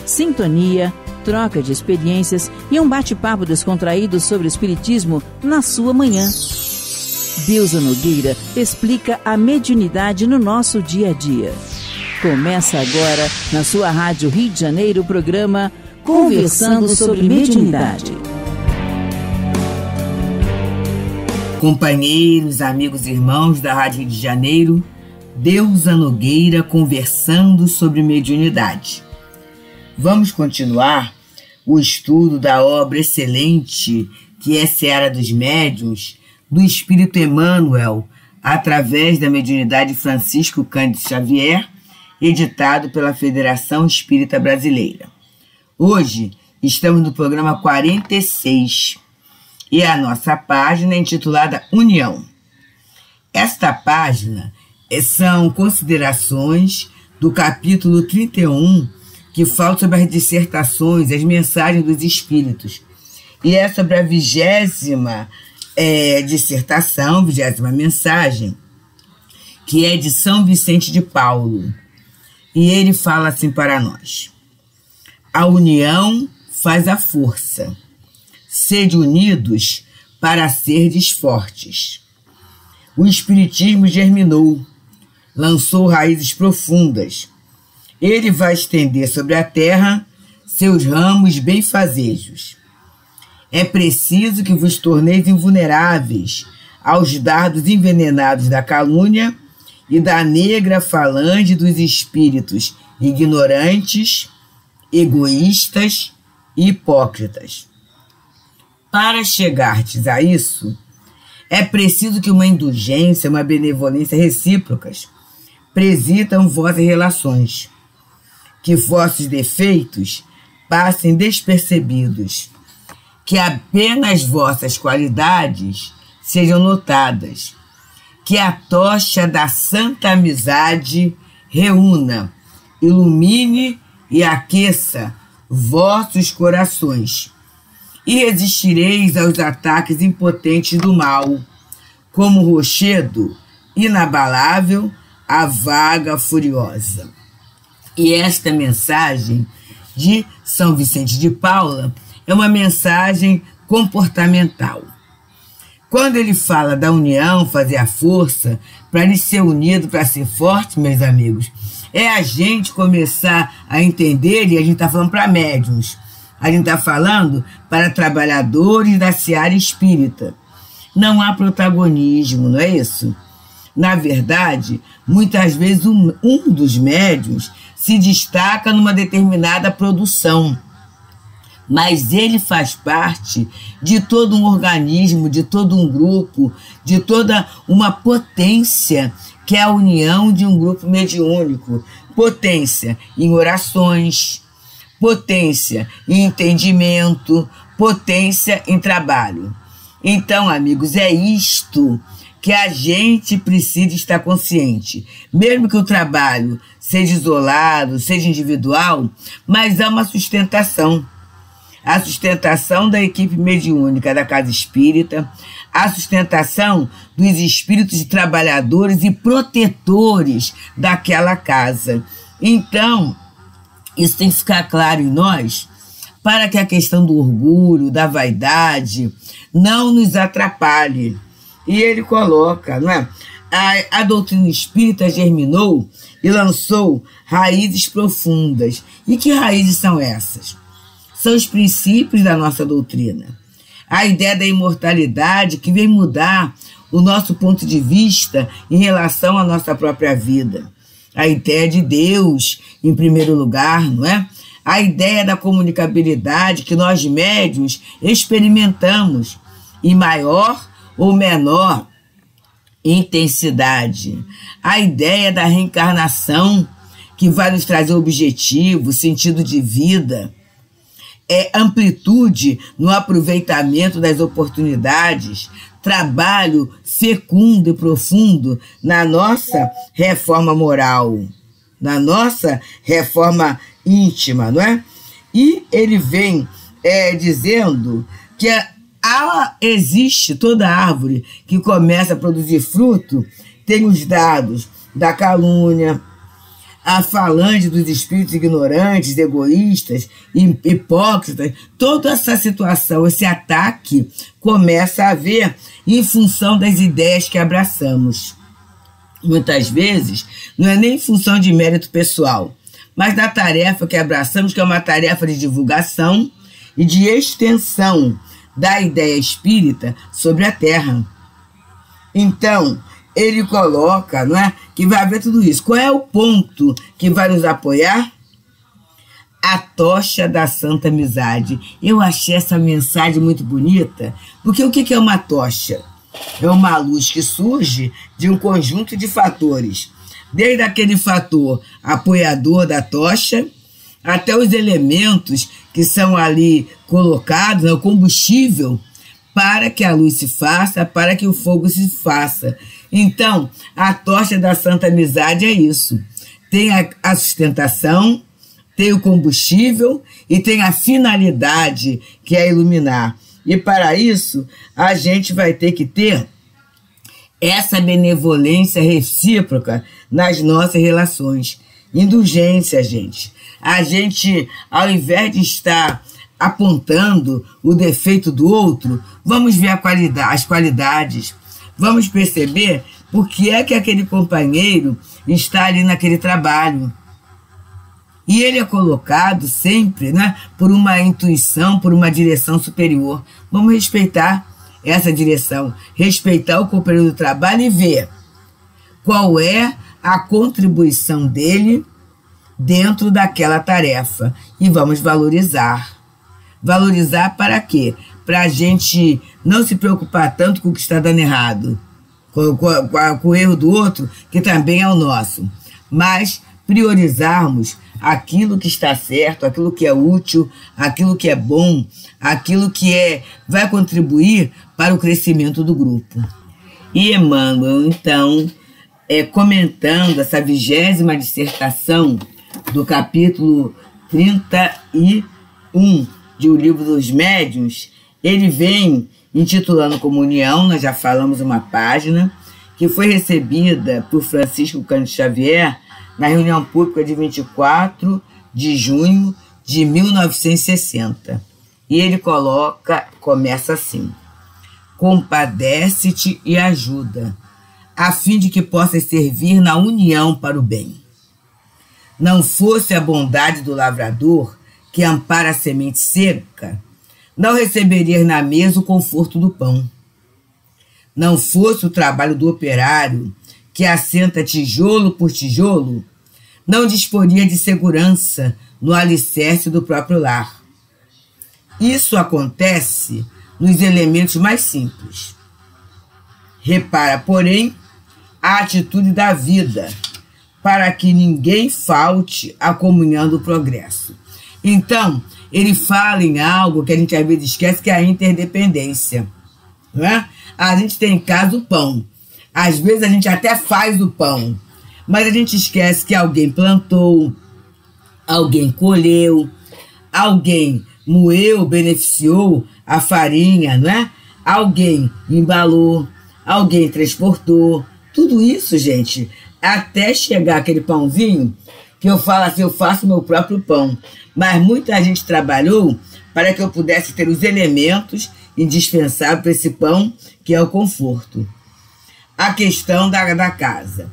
sintonia, troca de experiências e um bate-papo descontraído sobre o espiritismo na sua manhã. Deusa Nogueira explica a mediunidade no nosso dia a dia. Começa agora, na sua Rádio Rio de Janeiro, o programa Conversando sobre Mediunidade. Companheiros, amigos e irmãos da Rádio Rio de Janeiro, Deusa Nogueira conversando sobre mediunidade. Vamos continuar o estudo da obra excelente que é Seara dos Médiuns, do Espírito Emmanuel, através da mediunidade Francisco Cândido Xavier, editado pela Federação Espírita Brasileira. Hoje estamos no programa 46 e a nossa página é intitulada União. Esta página são considerações do capítulo 31, que fala sobre as dissertações, as mensagens dos espíritos. E é sobre a 20ª dissertação, 20ª mensagem, que é de São Vicente de Paulo. E ele fala assim para nós: a união faz a força. Sede unidos para serdes fortes. O Espiritismo germinou, lançou raízes profundas. Ele vai estender sobre a terra seus ramos benfazejos. É preciso que vos torneis invulneráveis aos dardos envenenados da calúnia e da negra falange dos espíritos ignorantes, egoístas e hipócritas. Para chegardes a isso, é preciso que uma indulgência, uma benevolência recíprocas presidam vossas relações, que vossos defeitos passem despercebidos, que apenas vossas qualidades sejam notadas, que a tocha da santa amizade reúna, ilumine e aqueça vossos corações, e resistireis aos ataques impotentes do mal, como rochedo inabalável à vaga furiosa. E esta mensagem de São Vicente de Paula é uma mensagem comportamental. Quando ele fala da união, fazer a força, para ele ser unido, para ser forte, meus amigos, é a gente começar a entender, e a gente está falando para médiuns, a gente está falando para trabalhadores da seara espírita. Não há protagonismo, não é isso? Na verdade, muitas vezes um dos médiuns se destaca numa determinada produção, mas ele faz parte de todo um organismo, de todo um grupo, de toda uma potência, que é a união de um grupo mediúnico. Potência em orações, potência em entendimento, potência em trabalho. Então, amigos, é isto que a gente precisa estar consciente. Mesmo que o trabalho seja isolado, seja individual, mas há uma sustentação. A sustentação da equipe mediúnica da Casa Espírita, a sustentação dos espíritos trabalhadores e protetores daquela casa. Então, isso tem que ficar claro em nós, para que a questão do orgulho, da vaidade, não nos atrapalhe. E ele coloca, não é? A doutrina espírita germinou e lançou raízes profundas. E que raízes são essas? São os princípios da nossa doutrina. A ideia da imortalidade que vem mudar o nosso ponto de vista em relação à nossa própria vida. A ideia de Deus, em primeiro lugar, não é? A ideia da comunicabilidade que nós médiuns experimentamos em maior ou menor intensidade. A ideia da reencarnação que vai nos trazer objetivo, sentido de vida. Amplitude no aproveitamento das oportunidades, trabalho fecundo e profundo na nossa reforma moral, na nossa reforma íntima, não é? E ele vem dizendo que existe toda árvore que começa a produzir fruto, tem os dados da calúnia, a falange dos espíritos ignorantes, egoístas, hipócritas, toda essa situação, esse ataque começa a haver em função das ideias que abraçamos. Muitas vezes não é nem em função de mérito pessoal, mas da tarefa que abraçamos, que é uma tarefa de divulgação e de extensão da ideia espírita sobre a Terra. Então, ele coloca, não é, que vai haver tudo isso. Qual é o ponto que vai nos apoiar? A tocha da santa amizade. Eu achei essa mensagem muito bonita, porque o que é uma tocha? É uma luz que surge de um conjunto de fatores, desde aquele fator apoiador da tocha, até os elementos que são ali colocados, o combustível, para que a luz se faça, para que o fogo se faça. Então, a tocha da santa amizade é isso. Tem a sustentação, tem o combustível e tem a finalidade, que é iluminar. E para isso, a gente vai ter que ter essa benevolência recíproca nas nossas relações. Indulgência, gente. A gente, ao invés de estar apontando o defeito do outro, vamos ver as qualidades. Vamos perceber por que é que aquele companheiro está ali naquele trabalho. E ele é colocado sempre, né, por uma intuição, por uma direção superior. Vamos respeitar essa direção, respeitar o companheiro do trabalho e ver qual é a contribuição dele dentro daquela tarefa. E vamos valorizar. Valorizar para quê? Para a gente não se preocupar tanto com o que está dando errado, com o erro do outro, que também é o nosso, mas priorizarmos aquilo que está certo, aquilo que é útil, aquilo que é bom, aquilo que vai contribuir para o crescimento do grupo. E Emmanuel, então, comentando essa 20ª dissertação do capítulo 31 de O Livro dos Médiuns, ele vem intitulando Comunhão, nós já falamos uma página, que foi recebida por Francisco Cândido Xavier na reunião pública de 24 de junho de 1960. E ele começa assim: compadece-te e ajuda, a fim de que possas servir na união para o bem. Não fosse a bondade do lavrador que ampara a semente seca, não receberias na mesa o conforto do pão. Não fosse o trabalho do operário que assenta tijolo por tijolo, não disporia de segurança no alicerce do próprio lar. Isso acontece nos elementos mais simples. Repara, porém, a atitude da vida, para que ninguém falte à comunhão do progresso. Então, ele fala em algo que a gente às vezes esquece, que é a interdependência. Não é? A gente tem em casa o pão. Às vezes a gente até faz o pão, mas a gente esquece que alguém plantou, alguém colheu, alguém moeu, beneficiou a farinha, não é? Alguém embalou, alguém transportou. Tudo isso, gente, até chegar aquele pãozinho que eu falo assim, eu faço meu próprio pão. Mas muita gente trabalhou para que eu pudesse ter os elementos indispensáveis para esse pão, que é o conforto. A questão da casa.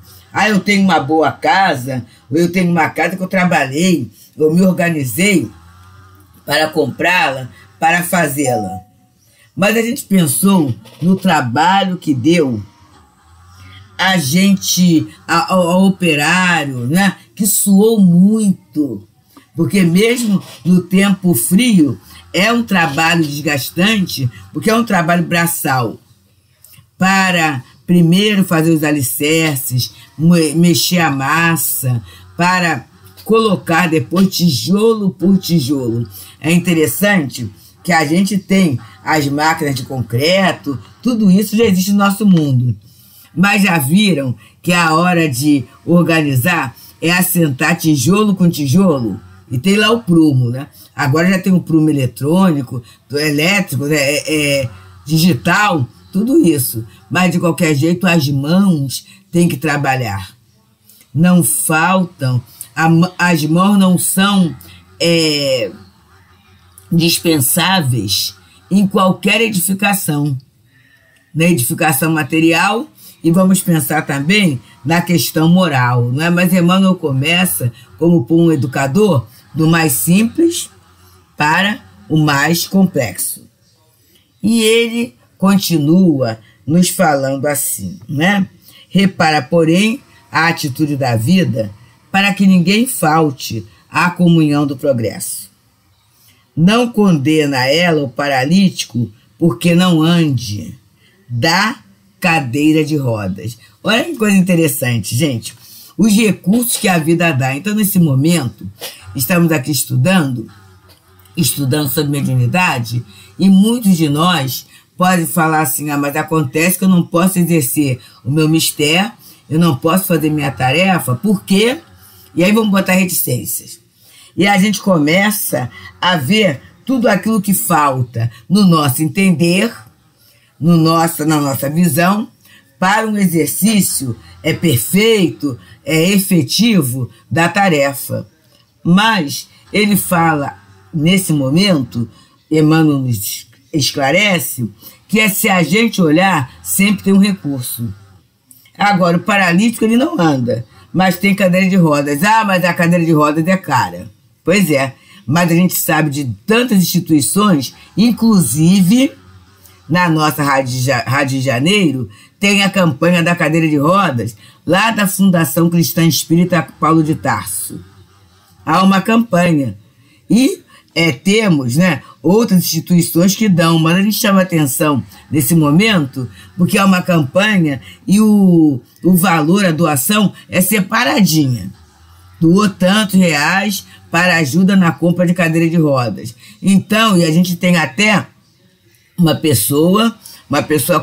Eu tenho uma boa casa, ou eu tenho uma casa que eu trabalhei, eu me organizei para comprá-la, para fazê-la. Mas a gente pensou no trabalho que deu a gente, ao operário, né, que suou muito, porque mesmo no tempo frio é um trabalho desgastante, porque é um trabalho braçal, para primeiro fazer os alicerces, mexer a massa, para colocar depois tijolo por tijolo. É interessante que a gente tem as máquinas de concreto, tudo isso já existe no nosso mundo. Mas já viram que a hora de organizar é assentar tijolo com tijolo? E tem lá o prumo, né? Agora já tem o prumo eletrônico, elétrico, digital, tudo isso. Mas, de qualquer jeito, as mãos têm que trabalhar. Não faltam as mãos não são dispensáveis em qualquer edificação, na edificação material, e vamos pensar também na questão moral, não é? Mas Emmanuel começa como por um educador do mais simples para o mais complexo. E ele continua nos falando assim, né? Repara, porém, a atitude da vida para que ninguém falte à comunhão do progresso. Não condena ela o paralítico porque não ande da cadeira de rodas. Olha que coisa interessante, gente. Os recursos que a vida dá. Então, nesse momento, estamos aqui estudando sobre mediunidade, e muitos de nós podem falar assim, mas acontece que eu não posso exercer o meu mistério, eu não posso fazer minha tarefa, por quê? E aí vamos botar reticências. E a gente começa a ver tudo aquilo que falta no nosso entender, na nossa visão, para um exercício perfeito, efetivo da tarefa. Mas ele fala, nesse momento, Emmanuel nos esclarece, que se a gente olhar, sempre tem um recurso. Agora, o paralítico, ele não anda, mas tem cadeira de rodas. Mas a cadeira de rodas é cara. Pois é, mas a gente sabe de tantas instituições, inclusive na nossa Rádio de Janeiro, tem a campanha da cadeira de rodas, lá da Fundação Cristã Espírita Paulo de Tarso. Há uma campanha. E temos, né, outras instituições que dão, mas a gente chama atenção nesse momento, porque é uma campanha e o valor, a doação, é separadinha. Doou tantos reais para ajuda na compra de cadeira de rodas. Então, e a gente tem até uma pessoa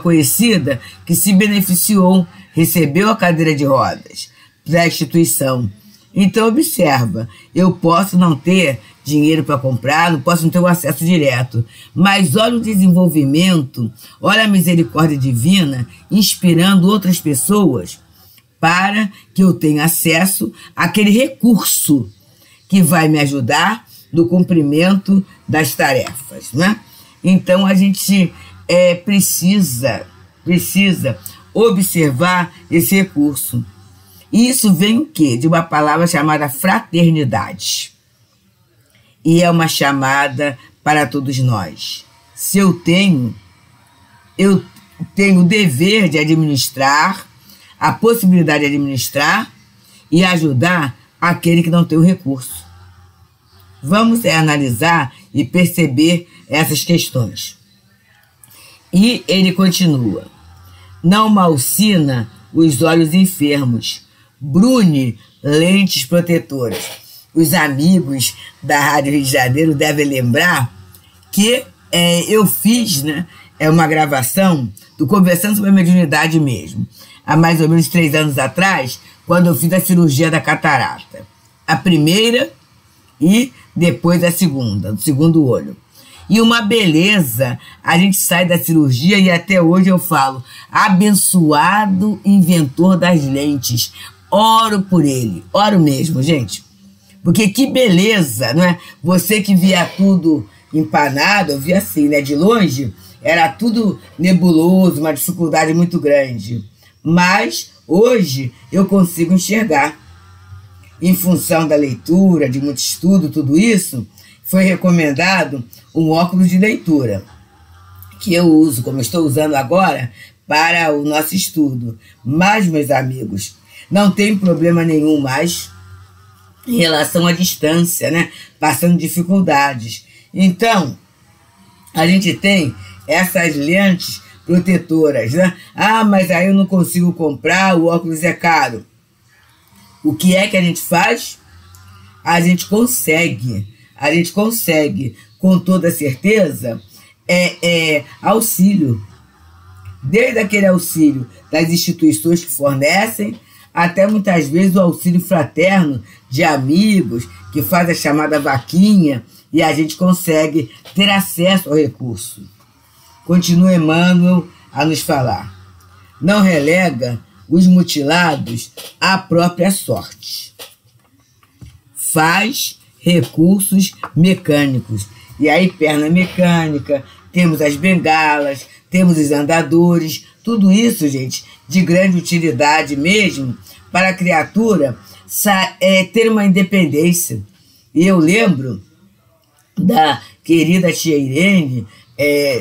conhecida que se beneficiou, recebeu a cadeira de rodas da instituição. Então, observa, eu posso não ter dinheiro para comprar, não posso não ter o acesso direto, mas olha o desenvolvimento, olha a misericórdia divina inspirando outras pessoas para que eu tenha acesso àquele recurso que vai me ajudar no cumprimento das tarefas, né? Então, a gente precisa observar esse recurso. E isso vem o quê? De uma palavra chamada fraternidade. E é uma chamada para todos nós. Se eu tenho o dever de administrar, a possibilidade de administrar e ajudar aquele que não tem o recurso. Vamos analisar e perceber essas questões. E ele continua. Não malsina os olhos enfermos, brune lentes protetoras. Os amigos da Rádio Rio de Janeiro devem lembrar que eu fiz, né, uma gravação do Conversando sobre a Mediunidade mesmo, há mais ou menos 3 anos atrás, quando eu fiz a cirurgia da catarata. A primeira e depois a segunda, do segundo olho. E uma beleza, a gente sai da cirurgia e até hoje eu falo, abençoado inventor das lentes. Oro por ele, oro mesmo, gente. Porque que beleza, não é? Você que via tudo empanado, eu via assim, né? De longe, era tudo nebuloso, uma dificuldade muito grande. Mas hoje eu consigo enxergar. Em função da leitura, de muito estudo, tudo isso, foi recomendado um óculos de leitura, que eu uso, como eu estou usando agora, para o nosso estudo. Mas, meus amigos, não tem problema nenhum mais em relação à distância, né? Passando dificuldades. Então, a gente tem essas lentes protetoras, né? Mas aí eu não consigo comprar, o óculos é caro. O que é que a gente faz? A gente consegue, com toda certeza, auxílio. Desde aquele auxílio das instituições que fornecem, até muitas vezes o auxílio fraterno de amigos, que faz a chamada vaquinha, e a gente consegue ter acesso ao recurso. Continua Emmanuel a nos falar. Não relega os mutilados à própria sorte. faz recursos mecânicos. E aí, perna mecânica, temos as bengalas, temos os andadores, tudo isso, gente, de grande utilidade mesmo para a criatura ter uma independência. E eu lembro da querida tia Irene,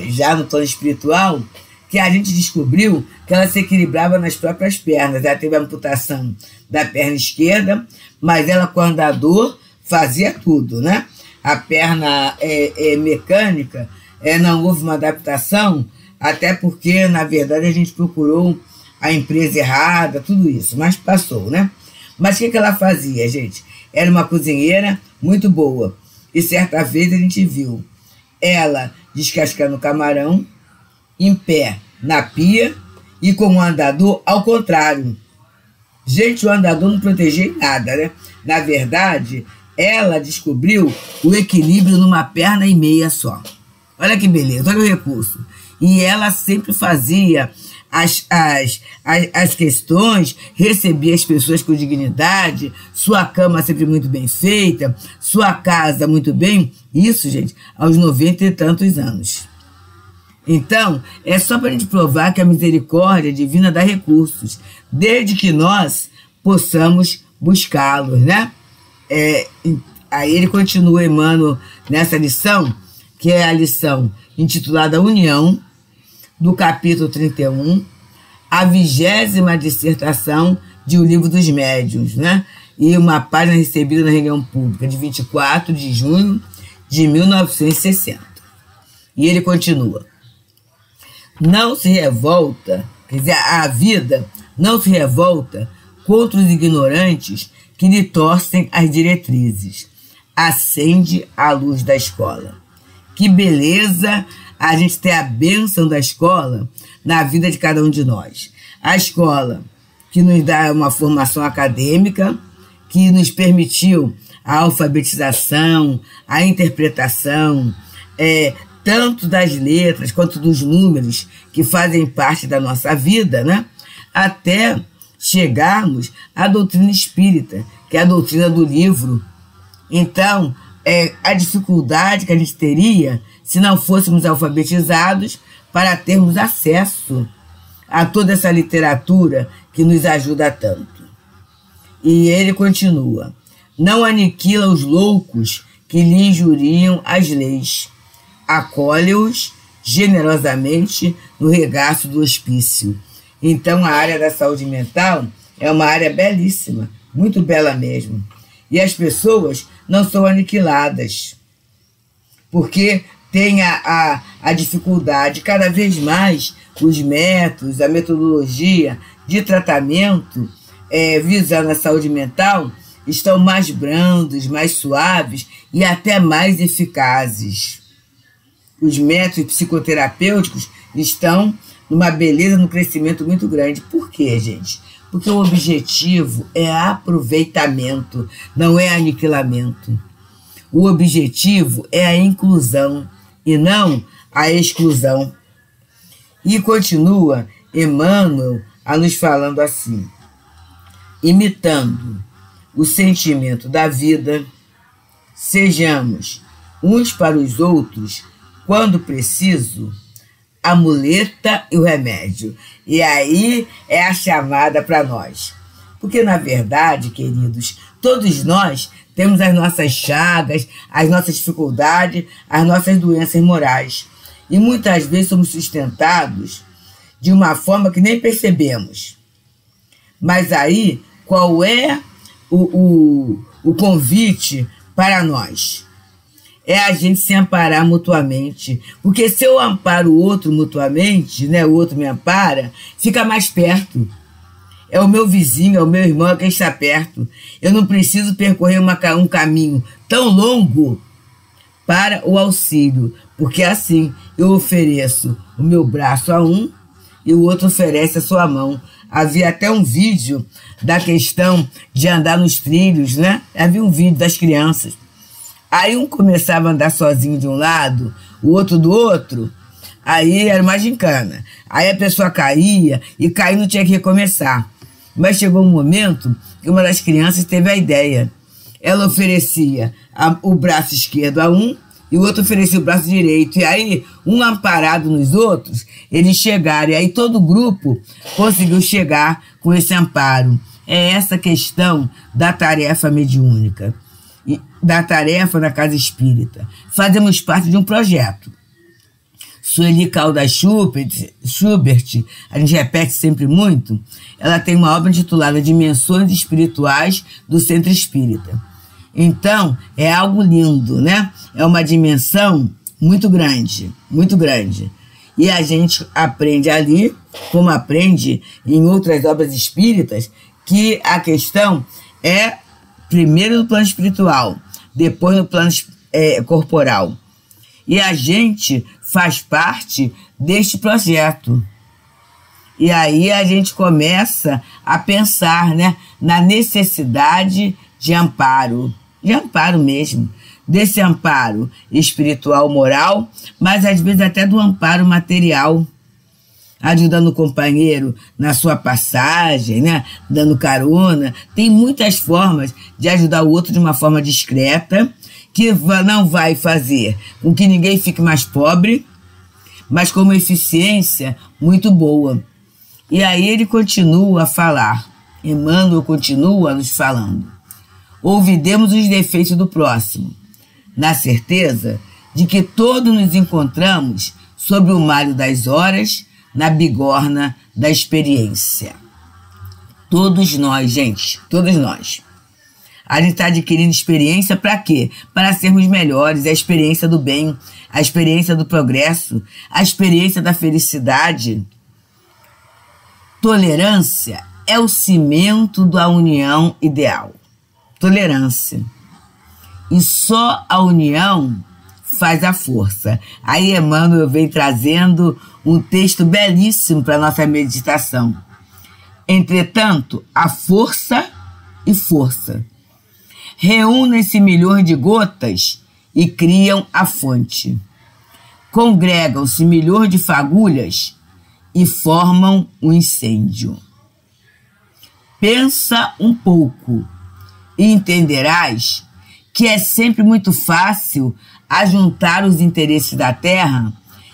já no plano espiritual, que a gente descobriu que ela se equilibrava nas próprias pernas. Ela teve a amputação da perna esquerda, mas ela com o andador fazia tudo, né? A perna mecânica, não houve uma adaptação, até porque, na verdade, a gente procurou a empresa errada, tudo isso, mas passou, né? Mas o que ela fazia, gente? Era uma cozinheira muito boa. E certa vez a gente viu ela descascando camarão, em pé, na pia, e com o andador ao contrário. Gente, o andador não protegia em nada, né? Na verdade, ela descobriu o equilíbrio numa perna e meia só. Olha que beleza, olha o recurso. E ela sempre fazia as questões, recebia as pessoas com dignidade, sua cama sempre muito bem feita, sua casa muito bem. Isso, gente, aos 90 e tantos anos. Então, é só para a gente provar que a misericórdia divina dá recursos, desde que nós possamos buscá-los, né? Aí ele continua, Emmanuel, nessa lição, que é a lição intitulada União, do capítulo 31, a 20ª dissertação de O Livro dos Médiuns, né? E uma página recebida na reunião pública de 24 de junho de 1960. E ele continua. Não se revolta, quer dizer, a vida não se revolta contra os ignorantes que lhe torcem as diretrizes. Acende a luz da escola. Que beleza a gente ter a bênção da escola na vida de cada um de nós. A escola que nos dá uma formação acadêmica, que nos permitiu a alfabetização, a interpretação, tanto das letras quanto dos números que fazem parte da nossa vida, né? Até chegarmos à doutrina espírita, que é a doutrina do livro. Então, a dificuldade que a gente teria se não fôssemos alfabetizados para termos acesso a toda essa literatura que nos ajuda tanto. E ele continua. Não aniquila os loucos que lhe injuriam as leis. Acolhe-os generosamente no regaço do hospício. Então, a área da saúde mental é uma área belíssima, muito bela mesmo. E as pessoas não são aniquiladas, porque tem a dificuldade. Cada vez mais, os métodos, a metodologia de tratamento visando a saúde mental estão mais brandos, mais suaves e até mais eficazes. Os métodos psicoterapêuticos estão numa beleza, num crescimento muito grande. Por quê, gente? Porque o objetivo é aproveitamento, não é aniquilamento. O objetivo é a inclusão e não a exclusão. E continua Emmanuel a nos falando assim: imitando o sentimento da vida, sejamos uns para os outros, quando preciso, a muleta e o remédio. E aí é a chamada para nós. Porque, na verdade, queridos, todos nós temos as nossas chagas, as nossas dificuldades, as nossas doenças morais. E muitas vezes somos sustentados de uma forma que nem percebemos. Mas aí, qual é o convite para nós? É a gente se amparar mutuamente. Porque se eu amparo o outro mutuamente, né, o outro me ampara, fica mais perto. É o meu vizinho, é o meu irmão, é quem está perto. Eu não preciso percorrer um caminho tão longo para o auxílio. Porque assim, eu ofereço o meu braço a um e o outro oferece a sua mão. Havia até um vídeo da questão de andar nos trilhos, né? Havia um vídeo das crianças. Aí um começava a andar sozinho de um lado, o outro do outro, aí era uma gincana. Aí a pessoa caía e caindo tinha que recomeçar. Mas chegou um momento que uma das crianças teve a ideia. ela oferecia o braço esquerdo a um e o outro oferecia o braço direito. E aí, um amparado nos outros, eles chegaram. E aí todo o grupo conseguiu chegar com esse amparo. É essa questão da tarefa mediúnica, da tarefa na Casa Espírita. Fazemos parte de um projeto. Sueli Caldas Schubert, a gente repete sempre muito, ela tem uma obra intitulada Dimensões Espirituais do Centro Espírita. Então, é algo lindo, né? É uma dimensão muito grande, muito grande. E a gente aprende ali, como aprende em outras obras espíritas, que a questão é primeiro no plano espiritual, depois no plano corporal. E a gente faz parte deste projeto. E aí a gente começa a pensar, né, na necessidade de amparo mesmo, desse amparo espiritual, moral, mas às vezes até do amparo material, ajudando o companheiro na sua passagem, né, dando carona. Tem muitas formas de ajudar o outro de uma forma discreta, que não vai fazer com que ninguém fique mais pobre, mas com uma eficiência muito boa. E aí ele continua a falar, Emmanuel continua nos falando. Ouvidemos os defeitos do próximo, na certeza de que todos nos encontramos sobre o malho das horas, na bigorna da experiência. Todos nós, gente, todos nós. A gente está adquirindo experiência para quê? Para sermos melhores, a experiência do bem, a experiência do progresso, a experiência da felicidade. Tolerância é o cimento da união ideal. Tolerância. E só a união faz a força. Aí Emmanuel vem trazendo um texto belíssimo para a nossa meditação. Entretanto, a força e força reúnem-se milhões de gotas e criam a fonte. Congregam-se milhões de fagulhas e formam um incêndio. Pensa um pouco e entenderás que é sempre muito fácil ajuntar os interesses da terra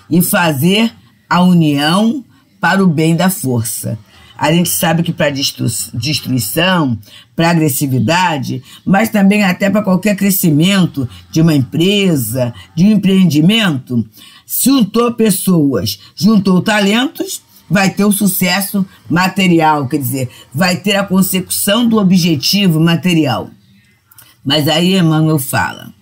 e fazer a união para o bem da força. A gente sabe que para destruição, para agressividade, mas também até para qualquer crescimento de uma empresa, de um empreendimento, juntou pessoas, juntou talentos, vai ter o sucesso material, quer dizer, vai ter a consecução do objetivo material. Mas aí Emmanuel fala,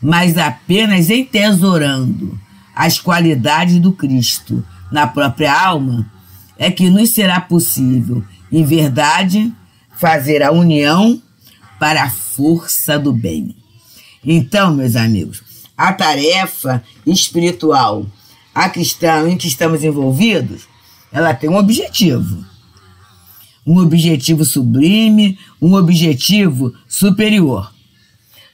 mas apenas entesourando as qualidades do Cristo na própria alma, é que nos será possível, em verdade, fazer a união para a força do bem. Então, meus amigos, a tarefa espiritual, a cristã em que estamos envolvidos, ela tem um objetivo sublime, um objetivo superior,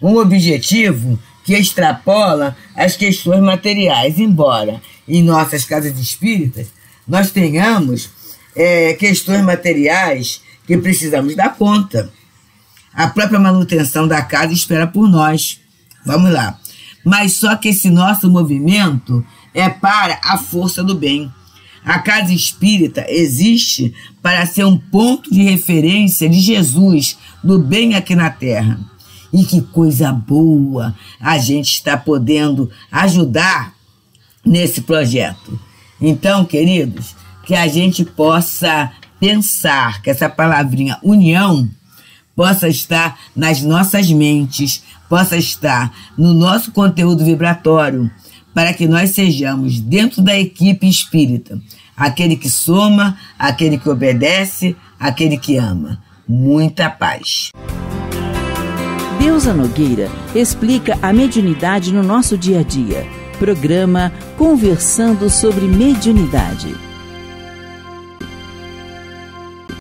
um objetivo que extrapola as questões materiais, embora em nossas casas espíritas nós tenhamos questões materiais que precisamos dar conta. A própria manutenção da casa espera por nós. Vamos lá. Mas só que esse nosso movimento é para a força do bem. A casa espírita existe para ser um ponto de referência de Jesus, do bem aqui na Terra. E que coisa boa a gente está podendo ajudar nesse projeto. Então, queridos, que a gente possa pensar que essa palavrinha união possa estar nas nossas mentes, possa estar no nosso conteúdo vibratório, para que nós sejamos, dentro da equipe espírita, aquele que soma, aquele que obedece, aquele que ama. Muita paz. Deusa Nogueira explica a mediunidade no nosso dia a dia. Programa Conversando sobre Mediunidade.